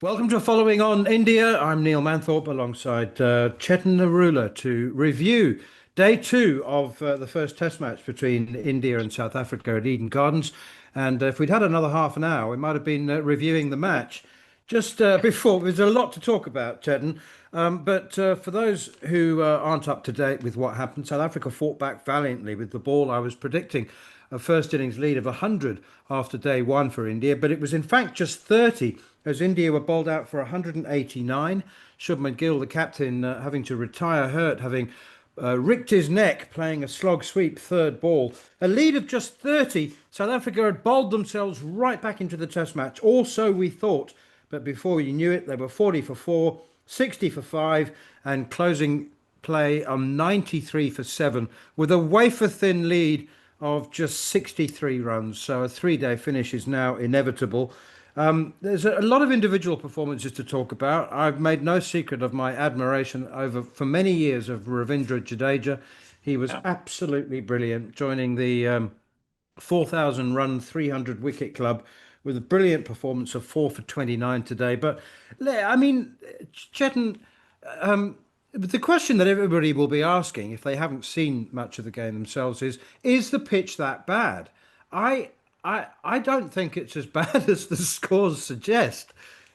Welcome to Following on India. I'm Neil Manthorp alongside Chetan Narula to review day two of the first test match between India and South Africa at Eden Gardens. And if we'd had another half an hour, we might have been reviewing the match. Just before, there's a lot to talk about, Chetan. But for those who aren't up to date with what happened, South Africa fought back valiantly with the ball. I was predicting a first innings lead of 100 after day one for India, but it was in fact just 30 as India were bowled out for 189. Shubman Gill, the captain, having to retire hurt, having ricked his neck playing a slog sweep third ball. A lead of just 30. South Africa had bowled themselves right back into the test match. Or so we thought. But before you knew it, they were 40 for 4, 60 for 5, and closing play on 93 for 7 with a wafer thin lead of just 63 runs. So a 3-day finish is now inevitable. There's a lot of individual performances to talk about. I've made no secret of my admiration over for many years of Ravindra Jadeja. He was absolutely brilliant, joining the 4,000 run, 300 wicket club with a brilliant performance of 4 for 29 today. But I mean, Chetan, the question that everybody will be asking if they haven't seen much of the game themselves is the pitch that bad? I I don't think it's as bad as the scores suggest.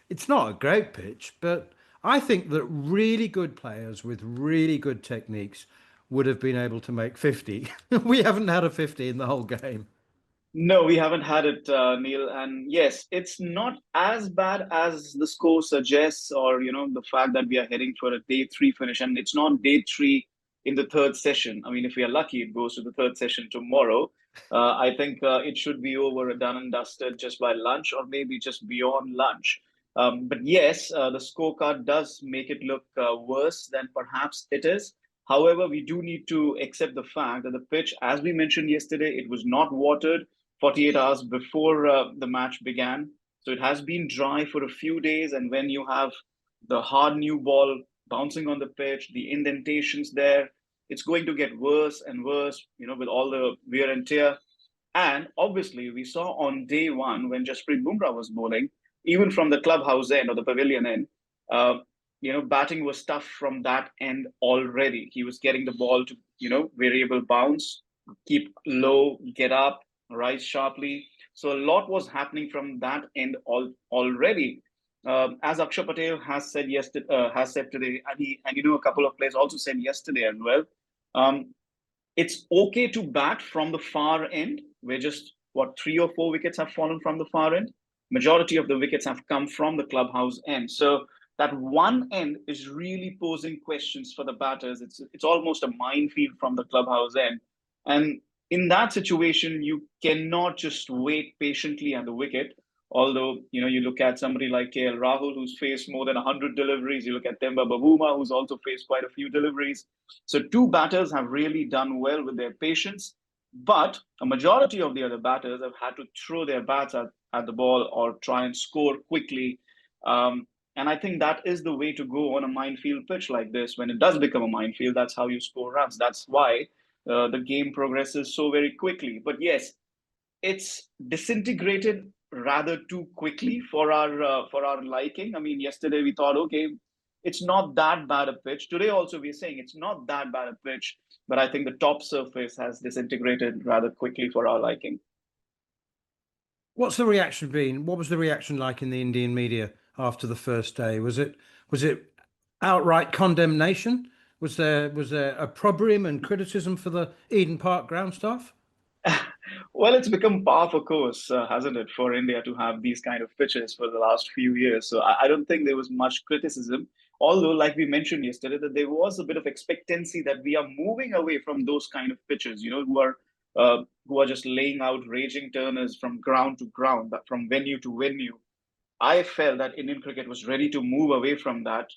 It's not a great pitch, but I think that really good players with really good techniques would have been able to make 50. We haven't had a 50 in the whole game. No, we haven't had it, Neil. And yes, it's not as bad as the score suggests, or the fact that we are heading for a day three finish, and it's not day three in the third session. I mean, if we are lucky, it goes to the third session tomorrow. I think it should be over, done and dusted just by lunch, or maybe just beyond lunch. But yes, the scorecard does make it look worse than perhaps it is. However, we do need to accept the fact that the pitch, as we mentioned yesterday, it was not watered 48 hours before the match began. So it has been dry for a few days. And when you have the hard new ball bouncing on the pitch, the indentations there, it's going to get worse and worse, with all the wear and tear. And obviously, we saw on day one when Jasprit Bumrah was bowling, even from the clubhouse end or the pavilion end, uh, batting was tough from that end already. He was getting the ball to, variable bounce, keep low, get up, rise sharply. So a lot was happening from that end already. As Akshay Patel has said today, and a couple of players also said yesterday as well. Um, it's okay to bat from the far end, where just what 3 or 4 wickets have fallen from the far end. Majority of the wickets have come from the clubhouse end. So that one end is really posing questions for the batters. It's almost a minefield from the clubhouse end, and in that situation, you cannot just wait patiently at the wicket. Although, you look at somebody like KL Rahul, who's faced more than 100 deliveries. You look at Temba Bavuma, who's also faced quite a few deliveries. So two batters have really done well with their patience. But a majority of the other batters have had to throw their bats at the ball or try and score quickly. And I think that is the way to go on a minefield pitch like this. When it does become a minefield, that's how you score runs. That's why the game progresses so very quickly. But yes, it's disintegrated rather too quickly for our liking. I mean, yesterday we thought, okay, it's not that bad a pitch. Today also we're saying it's not that bad a pitch, but I think the top surface has disintegrated rather quickly for our liking. What's the reaction been? What was the reaction like in the Indian media after the first day? Was it outright condemnation? Was there opprobrium and criticism for the Eden Park ground staff? Well, it's become par for course, hasn't it, for India to have these kind of pitches for the last few years. So I don't think there was much criticism. Although, like we mentioned yesterday, that there was a bit of expectancy that we are moving away from those kind of pitches, who are just laying out raging turners from ground to ground, from venue to venue. I felt that Indian cricket was ready to move away from that.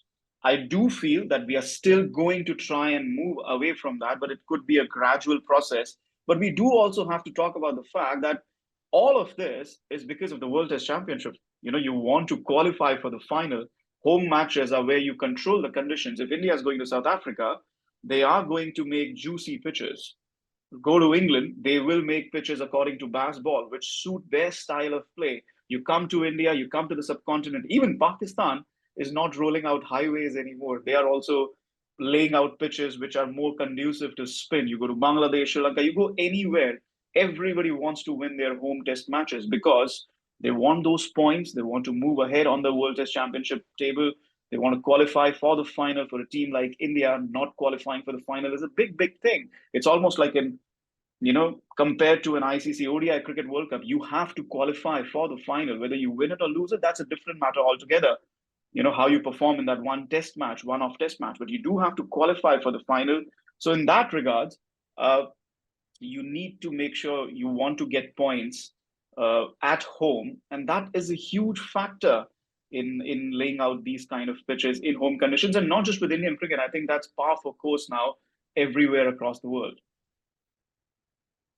I do feel that we are still going to try and move away from that, but it could be a gradual process. But we do also have to talk about the fact that all of this is because of the World Test Championship. You want to qualify for the final. Home matches are where you control the conditions. If India is going to South Africa, they are going to make juicy pitches. Go to England, they will make pitches according to Bass ball, which suit their style of play. You come to India, you come to the subcontinent. Even Pakistan is not rolling out highways anymore. They are also laying out pitches which are more conducive to spin. You go to Bangladesh, Sri Lanka, you go anywhere. Everybody wants to win their home test matches because they want those points. They want to move ahead on the World Test Championship table. They want to qualify for the final. For a team like India, not qualifying for the final is a big, big thing. It's almost like compared to an ICC ODI Cricket World Cup, you have to qualify for the final. Whether you win it or lose it, that's a different matter altogether. How you perform in that one-off test match, but you do have to qualify for the final. So in that regard, you need to make sure you want to get points at home, and that is a huge factor in laying out these kind of pitches in home conditions, and not just with Indian cricket. I think that's par for course now everywhere across the world.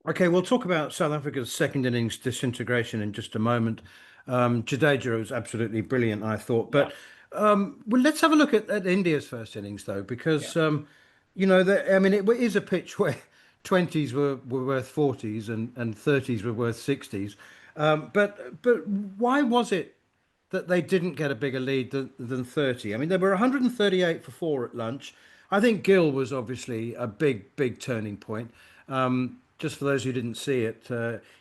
Okay, we'll talk about South Africa's second innings disintegration in just a moment. Jadeja was absolutely brilliant, I thought. But well, let's have a look at India's first innings, though, because it is a pitch where 20s were worth 40s and 30s were worth 60s. But why was it that they didn't get a bigger lead than 30? I mean, they were 138 for 4 at lunch. I think Gill was obviously a big turning point. Just for those who didn't see it,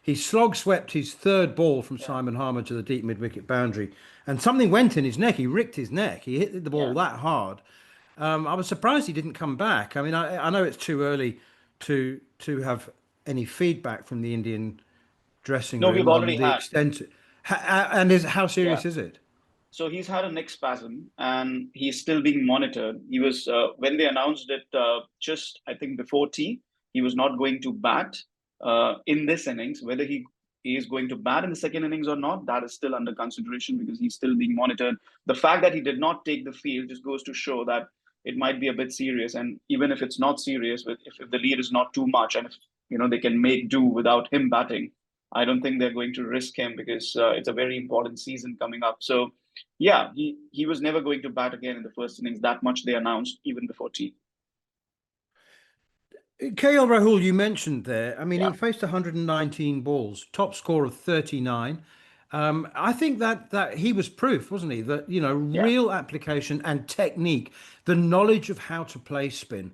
he slog swept his third ball from Simon Harmer to the deep mid-wicket boundary, and something went in his neck. He ricked his neck. He hit the ball that hard. I was surprised he didn't come back. I mean, I know it's too early to have any feedback from the Indian dressing No, room we've on already the had. extent, and how serious is it? So he's had a neck spasm and he's still being monitored. He was, when they announced it just, I think, before tea, he was not going to bat in this innings. Whether he is going to bat in the second innings or not, that is still under consideration because he's still being monitored. The fact that he did not take the field just goes to show that it might be a bit serious. And even if it's not serious, if the lead is not too much and if they can make do without him batting, I don't think they're going to risk him because it's a very important season coming up. So yeah, he was never going to bat again in the first innings. That much they announced even before tea. KL Rahul, you mentioned there. I mean, Yeah, he faced 119 balls, top score of 39. I think that he was proof, wasn't he? That, yeah, real application and technique, the knowledge of how to play spin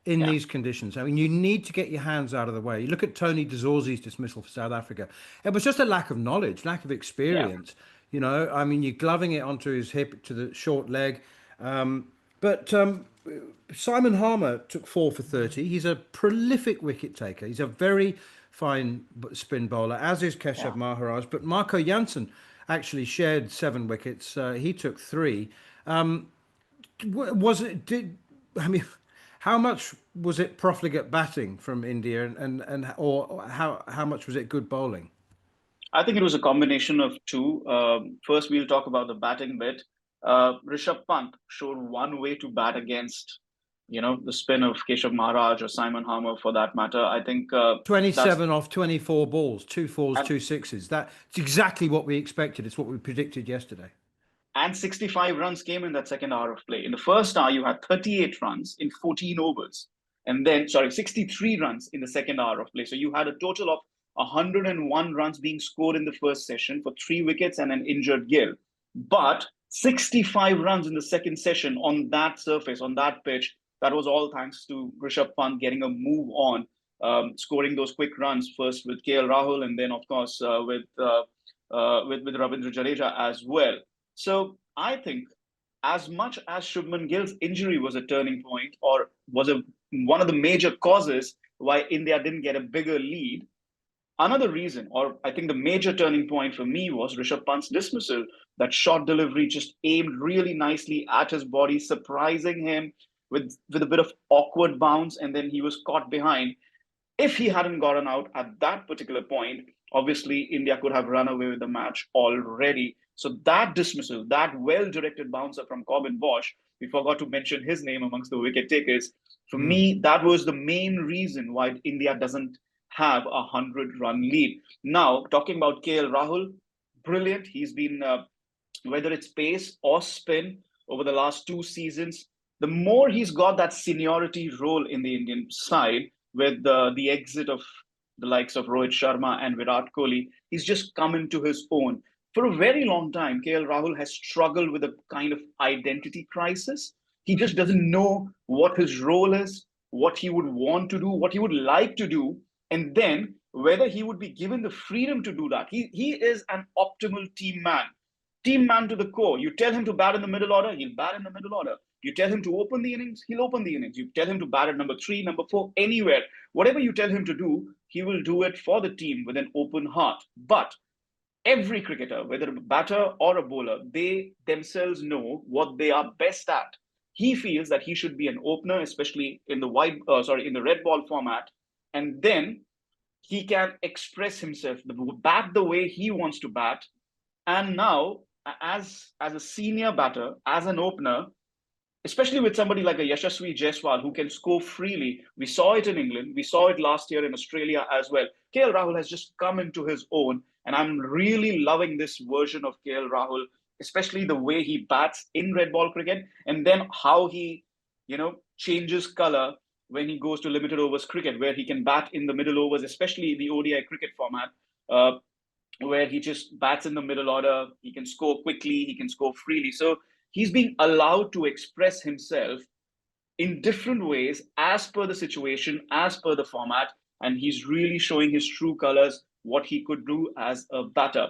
in yeah, these conditions. I mean, you need to get your hands out of the way. You look at Tony de Zorzi's dismissal for South Africa. It was just a lack of knowledge, lack of yeah. experience. I mean, you're gloving it onto his hip to the short leg. But Simon Harmer took 4 for 30. He's a prolific wicket taker. He's a very fine spin bowler, as is Keshav Yeah. Maharaj. But Marco Jansen actually shared 7 wickets. He took 3. Was it? I mean, how much was it profligate batting from India, or how much was it good bowling? I think it was a combination of two. First, we'll talk about the batting bit. Rishabh Pant showed one way to bat against, the spin of Keshav Maharaj or Simon Harmer for that matter. I think that's 27 off 24 balls, 2 fours, and 2 sixes. That's exactly what we expected. It's what we predicted yesterday. and 65 runs came in that second hour of play. In the first hour, you had 38 runs in 14 overs, and then 63 runs in the second hour of play. So you had a total of 101 runs being scored in the first session for 3 wickets and an injured Gill. But 65 runs in the second session on that surface, on that pitch, that was all thanks to Rishabh Pant getting a move on, scoring those quick runs first with KL Rahul and then, of course, with Ravindra Jadeja as well. So I think as much as Shubman Gill's injury was a turning point or was one of the major causes why India didn't get a bigger lead, another reason, or I think the major turning point for me was Rishabh Pant's dismissal. That short delivery just aimed really nicely at his body, surprising him with a bit of awkward bounce, and then he was caught behind. If he hadn't gotten out at that particular point, obviously India could have run away with the match already. So that dismissal, that well-directed bouncer from Corbin Bosch, we forgot to mention his name amongst the wicket takers. For me, that was the main reason why India doesn't have a 100-run lead. Now, talking about KL Rahul, brilliant. He's been, whether it's pace or spin over the last 2 seasons, the more he's got that seniority role in the Indian side with the exit of the likes of Rohit Sharma and Virat Kohli, he's just come into his own. For a very long time, KL Rahul has struggled with a kind of identity crisis. He just doesn't know what his role is, what he would want to do, what he would like to do, and then whether he would be given the freedom to do that. He is an optimal team man to the core. You tell him to bat in the middle order, he'll bat in the middle order. You tell him to open the innings, he'll open the innings. You tell him to bat at number 3, number 4, anywhere. Whatever you tell him to do, he will do it for the team with an open heart. But every cricketer, whether a batter or a bowler, they themselves know what they are best at. He feels that he should be an opener, especially in the in the red ball format, and then he can express himself, bat the way he wants to bat. And now, as a senior batter, as an opener, especially with somebody like a Yashasvi Jaiswal who can score freely. We saw it in England. We saw it last year in Australia as well. KL Rahul has just come into his own, and I'm really loving this version of KL Rahul, especially the way he bats in red ball cricket, and then how he, changes color when he goes to limited overs cricket, where he can bat in the middle overs, especially the ODI cricket format. Where he just bats in the middle order, he can score quickly, he can score freely. So he's being allowed to express himself in different ways as per the situation, as per the format, and he's really showing his true colors, what he could do as a batter.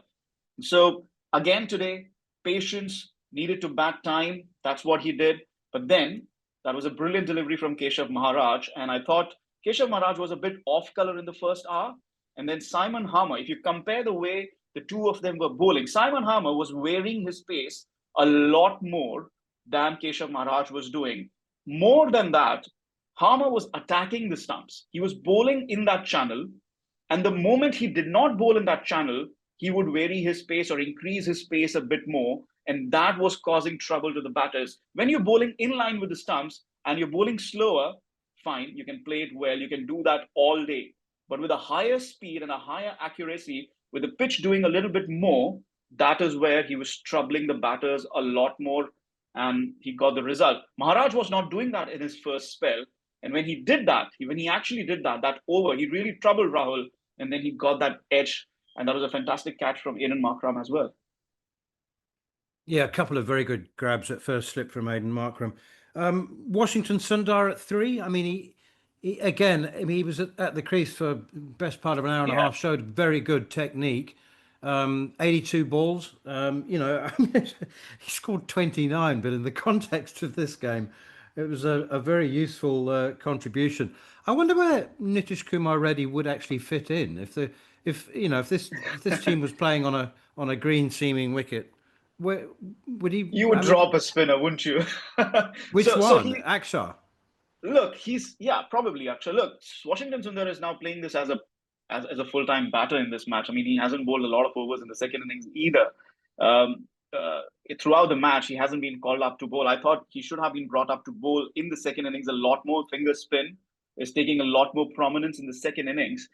So again today, patience, needed to bat time. That's what he did. But then that was a brilliant delivery from Keshav Maharaj, and I thought Keshav Maharaj was a bit off color in the first hour. And then Simon Harmer, if you compare the way the two of them were bowling, Simon Harmer was wearing his pace a lot more than Keshav Maharaj was doing. More than that, Harmer was attacking the stumps. He was bowling in that channel. And the moment he did not bowl in that channel, he would vary his pace or increase his pace a bit more. And that was causing trouble to the batters. When you're bowling in line with the stumps and you're bowling slower, fine, you can play it well. You can do that all day. But with a higher speed and a higher accuracy, with the pitch doing a little bit more, that is where he was troubling the batters a lot more, and he got the result. Maharaj was not doing that in his first spell. And when he did that, when he actually did that over, he really troubled Rahul, and then he got that edge. And that was a fantastic catch from Aiden Markram as well. Yeah, a couple of very good grabs at first slip from Aiden Markram. Washington Sundar at 3. I mean, he was at the crease for best part of an hour and a half, showed very good technique. 82 balls, he scored 29, but in the context of this game, it was a very useful contribution. I wonder where Nitish Kumar Reddy would actually fit in if this team was playing on a green seaming wicket. Where would he? You would drop a spinner, wouldn't you? Which one? Akshar. Look, probably Akshar. Look, Washington Sundar is now playing this as a full-time batter in this match. I mean, he hasn't bowled a lot of overs in the second innings either. Throughout the match, he hasn't been called up to bowl. I thought he should have been brought up to bowl in the second innings a lot more. Finger spin is taking a lot more prominence in the second innings.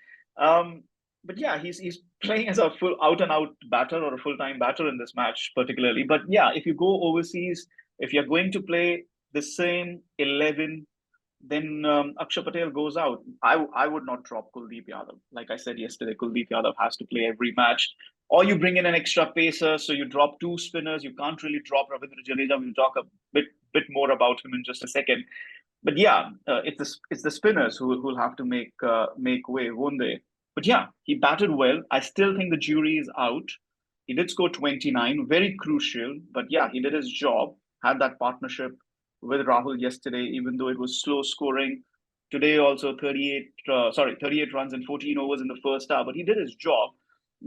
But yeah, he's playing as a full out-and-out batter or a full-time batter in this match particularly. But yeah, if you go overseas, if you're going to play the same 11, then Akshar Patel goes out. I would not drop Kuldeep Yadav. Like I said yesterday, Kuldeep Yadav has to play every match. Or you bring in an extra pacer, so you drop 2 spinners. You can't really drop Ravindra Jadeja. We'll talk a bit more about him in just a second. But yeah, it's the spinners who will have to make way, won't they? But yeah, he batted well. I still think the jury is out. He did score 29, very crucial. But yeah, he did his job, had that partnership with Rahul yesterday, even though it was slow scoring. Today also 38 runs in 14 overs in the first hour, but he did his job.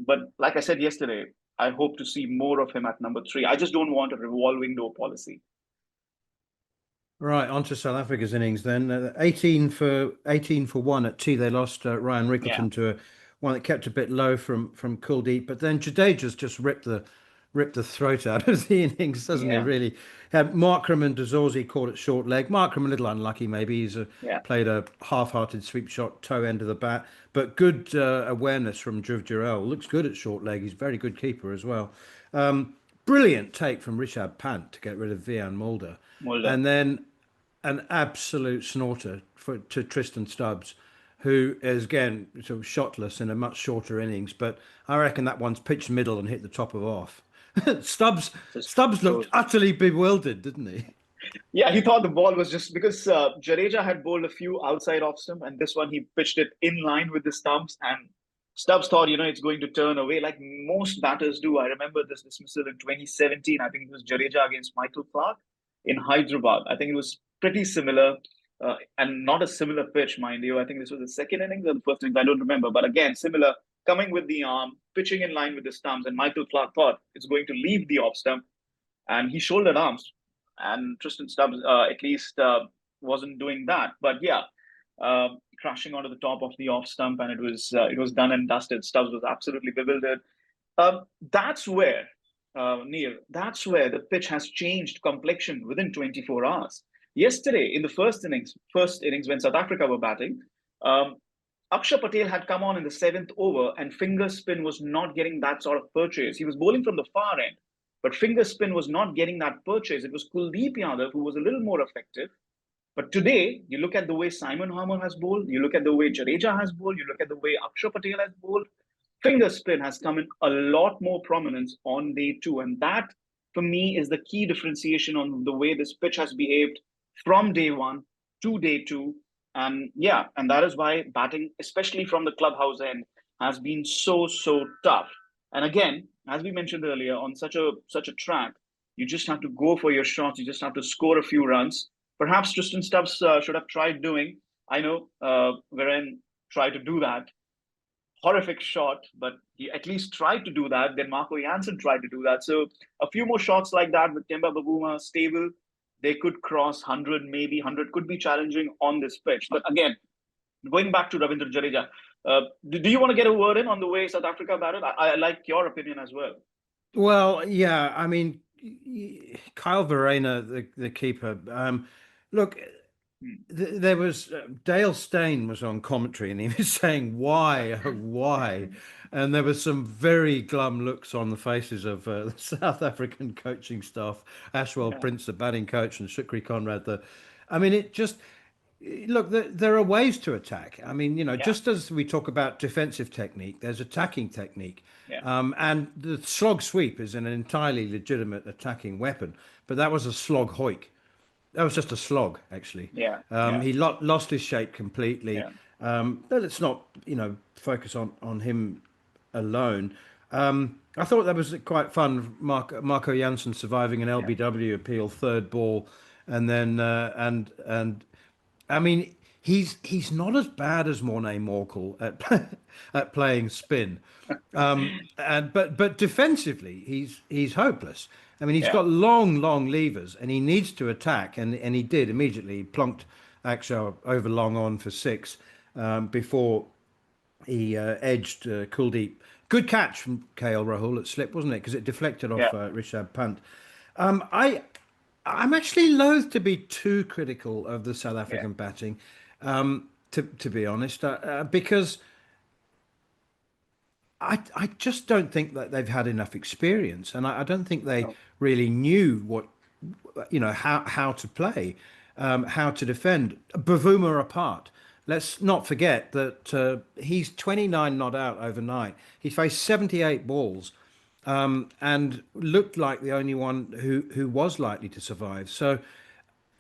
But like I said yesterday, I hope to see more of him at number 3. I just don't want a revolving door policy. Right, on to South Africa's innings then. 18 for 1 at tea. They lost Ryan Rickleton to one that kept a bit low from Kuldeep, but then Jadeja's just ripped the throat out of the innings, doesn't he? Really. Markram and Dazorzi caught it short leg. Markram a little unlucky, maybe. He's played a half-hearted sweep shot, toe end of the bat, but good awareness from Dhruv Jurel. Looks good at short leg. He's a very good keeper as well. Brilliant take from Rishabh Pant to get rid of Vian Mulder. And then an absolute snorter to Tristan Stubbs. who is again sort of shotless in a much shorter innings. But I reckon that one's pitched middle and hit the top of off. Stubbs Just Stubbs looked so utterly bewildered, didn't he? yeah, he thought the ball was just because Jadeja had bowled a few outside off stump, and this one he pitched it in line with the stumps, and Stubbs thought, it's going to turn away like most batters do. I remember this dismissal in 2017. I think it was Jadeja against Michael Clark in Hyderabad. I think it was pretty similar, and not a similar pitch, mind you. I think this was the second innings or the first innings. I don't remember, but again, similar, coming with the arm, pitching in line with the stumps, and Michael Clark thought it's going to leave the off stump, and he shouldered arms, and Tristan Stubbs at least wasn't doing that. But yeah, crashing onto the top of the off stump, and it was done and dusted. Stubbs was absolutely bewildered. That's where Neil, that's where the pitch has changed complexion within 24 hours. Yesterday, in the first innings when South Africa were batting, um, Akshar Patel had come on in the seventh over, and finger spin was not getting that sort of purchase. He was bowling from the far end, but finger spin was not getting that purchase. It was Kuldeep Yadav who was a little more effective. But today, you look at the way Simon Harmer has bowled, you look at the way Jadeja has bowled, you look at the way Akshar Patel has bowled, finger spin has come in a lot more prominence on day two. And that, for me, is the key differentiation on the way this pitch has behaved from day one to day two. And yeah, and that is why batting, especially from the clubhouse end, has been so tough. And again, as we mentioned earlier, on such a track, you just have to go for your shots. You just have to score a few runs. Perhaps Tristan Stubbs should have tried doing. I know Viren tried to do that. Horrific shot, but he at least tried to do that. Then Marco Jansen tried to do that. So a few more shots like that with Temba Bavuma stable, they could cross 100, maybe 100 could be challenging on this pitch. But again, going back to Ravindra Jadeja, do you want to get a word in on the way South Africa batted? I like your opinion as well. Well, yeah, I mean, Kyle Verreynne, the keeper. Look, there was Dale Steyn was on commentary, and he was saying, "Why, oh, why?" And there was some very glum looks on the faces of the South African coaching staff. Ashwell Yeah, Prince, the batting coach, and Shukri Conrad. I mean, it just look. There are ways to attack. I mean, yeah, just as we talk about defensive technique, there's attacking technique. yeah, And the slog sweep is an entirely legitimate attacking weapon, but that was a slog hoik. That was just a slog, actually. yeah, yeah, He lost his shape completely. yeah, But let's not, focus on him alone. I thought that was quite fun. Marco Jansen surviving an yeah, LBW appeal, third ball, and then and I mean he's not as bad as Mornay Morkel at playing spin, and but defensively he's hopeless. I mean, he's yeah, got long levers, and he needs to attack, and he did immediately. He plonked Akshar over long on for six before he edged Kuldeep. Good catch from KL Rahul at slip, wasn't it? Because it deflected off yeah, Rishabh Pant. I'm actually loath to be too critical of the South yeah. African batting, to be honest, because I just don't think that they've had enough experience, and I don't think they No, really knew what how to play, how to defend. Bavuma apart. Let's not forget that he's 29 not out overnight. He faced 78 balls, and looked like the only one who was likely to survive. So,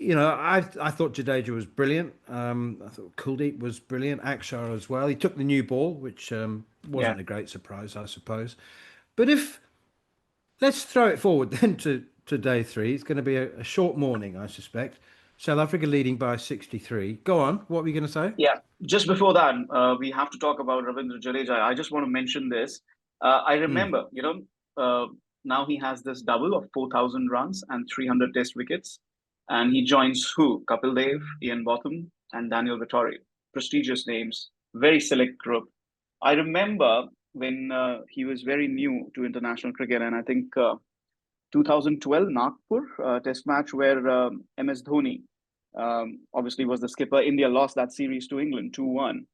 I thought Jadeja was brilliant. I thought Kuldeep was brilliant. Akshar as well. He took the new ball, which yeah, wasn't a great surprise, I suppose. But if let's throw it forward then to day three. It's going to be a short morning, I suspect. South Africa leading by 63. Go on. What were you going to say? yeah. Just before that, we have to talk about Ravindra Jadeja. I just want to mention this. I Hmm. remember, now he has this double of 4,000 runs and 300 test wickets. And he joins who? Kapil Dev, Ian Botham, and Daniel Vittori. Prestigious names, very select group. I remember when he was very new to international cricket, and I think 2012 Nagpur test match where MS Dhoni obviously was the skipper. India lost that series to England 2-1.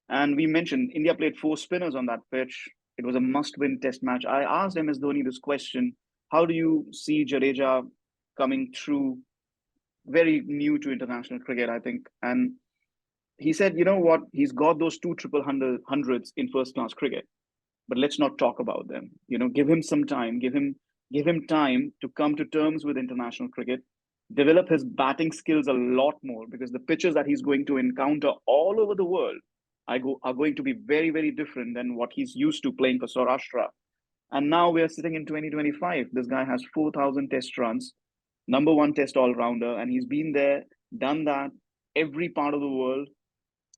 And we mentioned India played four spinners on that pitch. It was a must-win test match. I asked MS Dhoni this question: how do you see Jadeja coming through? Very new to international cricket, I think. And he said, you know what, he's got those two hundreds in first class cricket, but let's not talk about them. Give him some time, give him time to come to terms with international cricket, develop his batting skills a lot more, because the pitches that he's going to encounter all over the world are going to be very, very different than what he's used to playing for Saurashtra. And now we are sitting in 2025. This guy has 4,000 test runs, number one test all rounder, and he's been there, done that, every part of the world.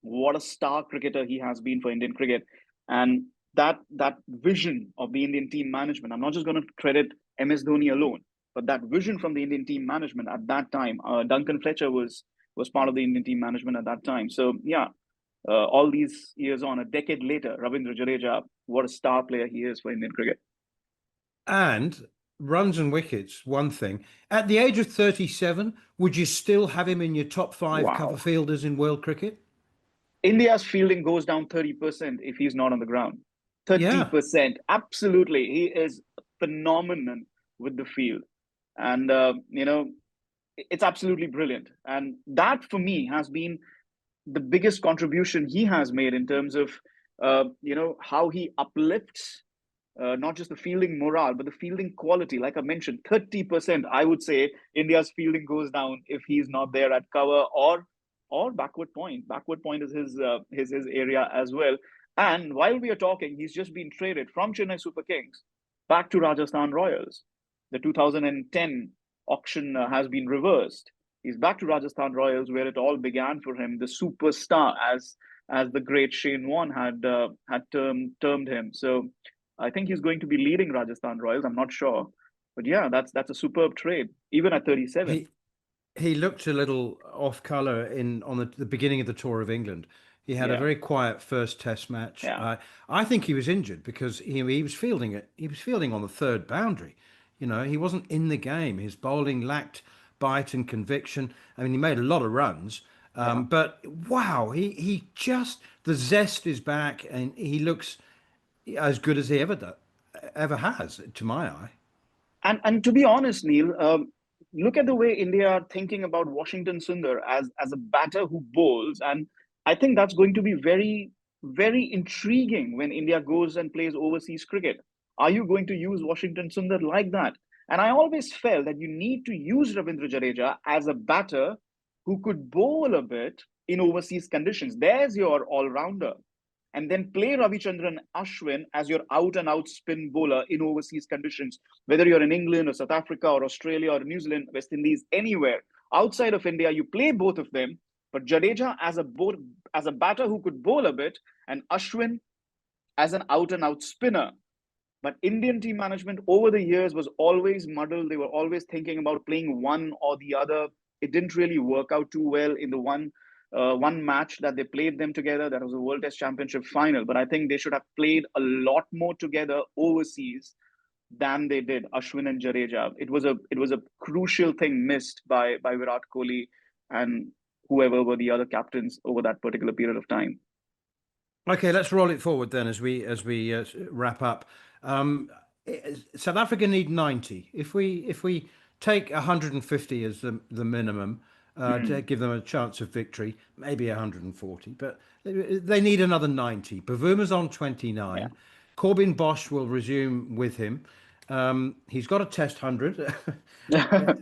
What a star cricketer he has been for Indian cricket. And that vision of the Indian team management, I'm not just going to credit MS Dhoni alone, but that vision from the Indian team management at that time. Duncan Fletcher was part of the Indian team management at that time. So yeah, all these years on, a decade later, Ravindra Jadeja, what a star player he is for Indian cricket. And runs and wickets, one thing. At the age of 37, would you still have him in your top 5 cover Wow. fielders in world cricket? India's fielding goes down 30% if he's not on the ground. Yeah. 30%. Absolutely. He is phenomenal with the field. And, it's absolutely brilliant. And that for me has been the biggest contribution he has made in terms of, how he uplifts not just the fielding morale, but the fielding quality. Like I mentioned, 30%, I would say India's fielding goes down if he's not there at cover or backward point. Backward point is his area as well. And while we are talking, he's just been traded from Chennai Super Kings back to Rajasthan Royals. The 2010 auction has been reversed. He's back to Rajasthan Royals, where it all began for him, the superstar, as the great Shane Warne had termed him. So I think he's going to be leading Rajasthan Royals. I'm not sure, but yeah, that's a superb trade, even at 37. He looked a little off colour on the beginning of the tour of England. He had a Yeah, very quiet first Test match. yeah, I think he was injured because he was fielding it. He was fielding on the third boundary. He wasn't in the game. His bowling lacked bite and conviction. I mean, he made a lot of runs, yeah. but wow, he just the zest is back, and he looks as good as he ever has, to my eye. And to be honest, Neil, look at the way India are thinking about Washington Sundar as a batter who bowls, and I think that's going to be very, very intriguing when India goes and plays overseas cricket. Are you going to use Washington Sundar like that? And I always felt that you need to use Ravindra Jadeja as a batter who could bowl a bit in overseas conditions. There's your all-rounder, and then play Ravichandran Ashwin as your out and out spin bowler in overseas conditions, whether you're in England or South Africa or Australia or New Zealand, West Indies, anywhere outside of India, you play both of them. But Jadeja as a batter who could bowl a bit, and Ashwin as an out and out spinner. But Indian team management over the years was always muddled. They were always thinking about playing one or the other. It didn't really work out too well in the one match that they played them together. That was the World Test Championship final. But I think they should have played a lot more together overseas than they did. Ashwin and Jadeja. It was a crucial thing missed by Virat Kohli and whoever were the other captains over that particular period of time. Okay, let's roll it forward then as we wrap up. Um, South Africa need 90. If we take 150 as the minimum to Mhm. give them a chance of victory, maybe 140, but they need another 90. Bavuma's on Yeah. 29. Corbin Bosch will resume with him. He's got a test 100.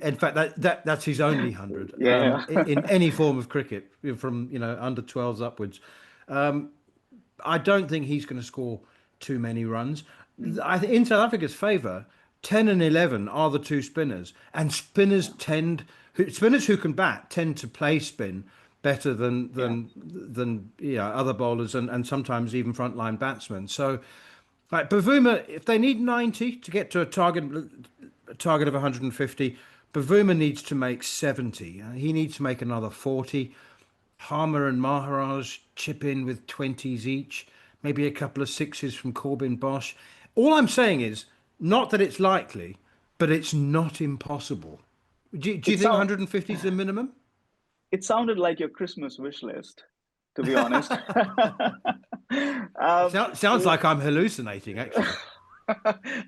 In fact, that's his only 100 Yeah. in any form of cricket, from under 12s upwards. I don't think he's going to score too many runs. In South Africa's favour, 10 and 11 are the two spinners, and spinners who can bat tend to play spin better than Yeah. other bowlers and sometimes even frontline batsmen. So, like Bavuma, if they need 90 to get to a target of 150, Bavuma needs to make 70. He needs to make another 40. Harmer and Maharaj chip in with 20s each, maybe a couple of sixes from Corbin Bosch. All I'm saying is not that it's likely, but it's not impossible. Do you It think sound 150 is the minimum? it sounded like your Christmas wish list, to be honest. Sounds like I'm hallucinating, actually.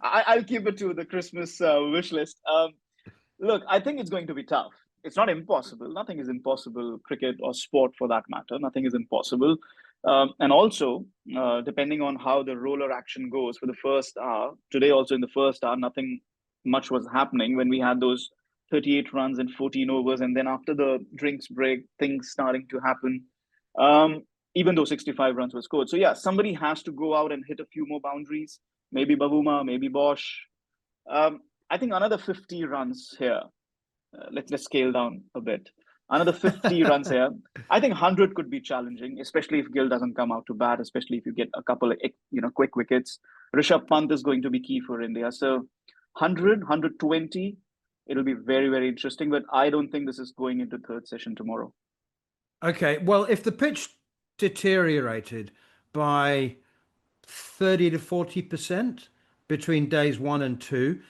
I'll keep it to the Christmas wish list. Look, I think it's going to be tough. it's not impossible. Nothing is impossible, cricket or sport for that matter. Nothing is impossible. And also, depending on how the roller action goes for the first hour, today also in the first hour, nothing much was happening when we had those 38 runs in 14 overs. And then after the drinks break, things starting to happen, um, even though 65 runs were scored. So, yeah, somebody has to go out and hit a few more boundaries. Maybe Bavuma, maybe Bosch. I think another 50 runs here. Let's scale down a bit. Another 50 runs here. I think 100 could be challenging, especially if Gill doesn't come out to bat, especially if you get a couple of quick wickets. Rishabh Pant is going to be key for India. So 100, 120, it'll be very, very interesting. But I don't think this is going into third session tomorrow. Okay, well, if the pitch deteriorated by 30 to 40% between days 1 and 2,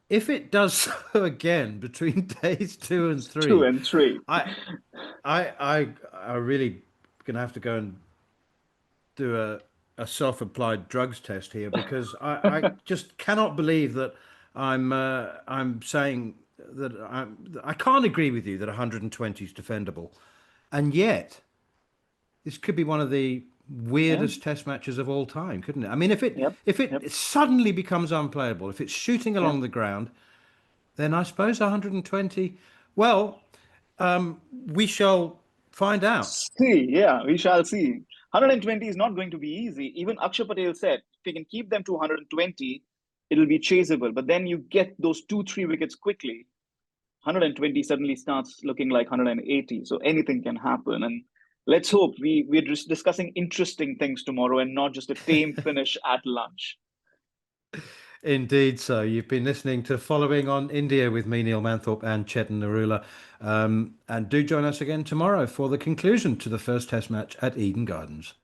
if it does so again between days 2 and 3, 2 and 3. I really gonna have to go and do a self-applied drugs test here, because I just cannot believe that I'm saying that I can't agree with you that 120 is defendable, and yet this could be one of the Yeah. weirdest test matches of all time, couldn't it? I mean, if it Yep. if Yep. it suddenly becomes unplayable, if it's shooting Yeah. along the ground, then I suppose 120. Well, we shall find out. See, yeah, we shall see. 120 is not going to be easy. Even Akshay Patel said, if we can keep them to 120, it'll be chaseable. But then you get those 2, 3 wickets quickly. 120 suddenly starts looking like 180. So anything can happen. And let's hope we're just discussing interesting things tomorrow and not just a tame finish at lunch. Indeed, so you've been listening to Following on India with me, Neil Manthorp, and Chetan Narula. And do join us again tomorrow for the conclusion to the first Test match at Eden Gardens.